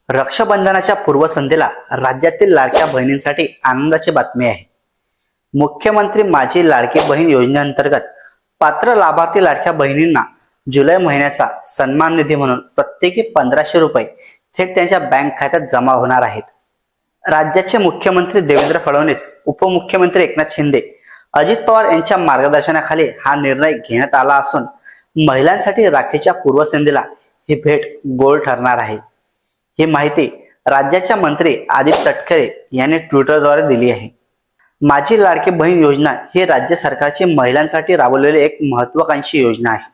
रक्षाबंधनाच्या पूर्वसंध्येला राज्यातील लाडक्या बहिणींसाठी आनंदाची बातमी आहे। मुख्यमंत्री माझी लाडकी बहीण योजनेअंतर्गत पात्र लाभार्थी लाडक्या बहिणींना जुलै महिन्याचा सन्मान निधी म्हणून प्रत्येकी 1500 रुपये थेट त्यांच्या बँक खात्यात जमा होणार आहेत। राज्याचे मुख्यमंत्री देवेंद्र फडणवीस, उपमुख्यमंत्री एकनाथ शिंदे, अजित पवार यांच्या मार्गदर्शनाखाली हा निर्णय घेण्यात आला असून महिलांसाठी राखीच्या पूर्वसंध्येला ही भेट गोड ठरणार आहे। ही माहिती राज्याच्या मंत्री आदित्य तटकरे यांनी ट्विटरद्वारे दिली आहे। माझी लाडकी बहीण योजना ही राज्य सरकारची महिलांसाठी राबवलेली एक महत्त्वाकांक्षी योजना आहे।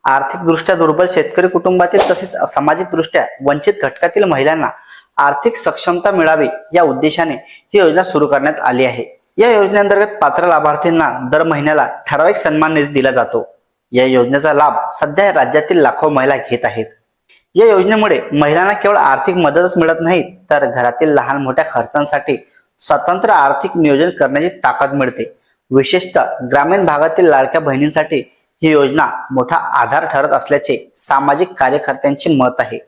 आर्थिकदृष्ट्या दुर्बल शेतकरी कुटुंबातील तसेच सामाजिकदृष्ट्या वंचित घटकातील महिलांना आर्थिक सक्षमता मिळावी या उद्देशाने ही योजना सुरू करण्यात आली आहे। या योजनेअंतर्गत पात्र लाभार्थींना दर महिन्याला ठराविक सन्मान निधी दिला जातो। या योजनेचा लाभ सध्या राज्यातील लाखो महिला घेत आहेत। या योजनेमुळे महिलांना केवळ आर्थिक मदतच मिळत नाही, तर घरातील लहान मोठ्या खर्चांसाठी स्वतंत्र आर्थिक नियोजन करण्याची ताकद मिळते। विशेषतः ग्रामीण भागातील लाडक्या बहिणींसाठी ही योजना मोठा आधार ठरत असल्याचे सामाजिक कार्यकर्त्यांचे मत आहे।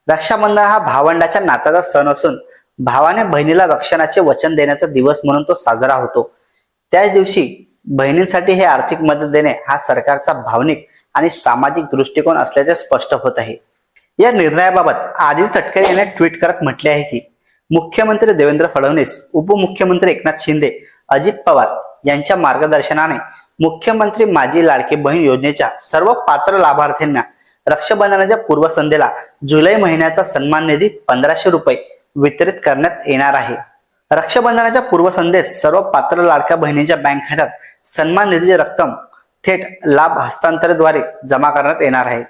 रक्षाबंधन हा भावंडाच्या नात्याचा सण असून भावाने बहिणीला रक्षणाचे वचन देण्याचा दिवस म्हणून तो साजरा होतो। त्याच दिवशी बहिणींसाठी हे आर्थिक मदत देणे हा सरकारचा भावनिक आणि सामाजिक दृष्टिकोन असल्याचे स्पष्ट होत आहे। या निर्णयाबाबत आदित्य तटकरे यांनी ट्विट करत म्हटले आहे की मुख्यमंत्री देवेंद्र फडणवीस, उपमुख्यमंत्री एकनाथ शिंदे, अजित पवार यांच्या मार्गदर्शनाने मुख्यमंत्री माझी लाडकी बहीण योजनेच्या सर्व पात्र लाभार्थ्यांना रक्षाबंधनाच्या पूर्वसंध्येला जुलै महिन्याचा सन्मान निधी 1500 रुपये वितरित करण्यात येणार आहे। रक्षाबंधनाच्या पूर्वसंध्येस सर्व पात्र लाडक्या बहिणींच्या बँक खात्यात सन्मान निधीची रक्कम थेट लाभ हस्तांतरणाद्वारे जमा करण्यात येणार आहे।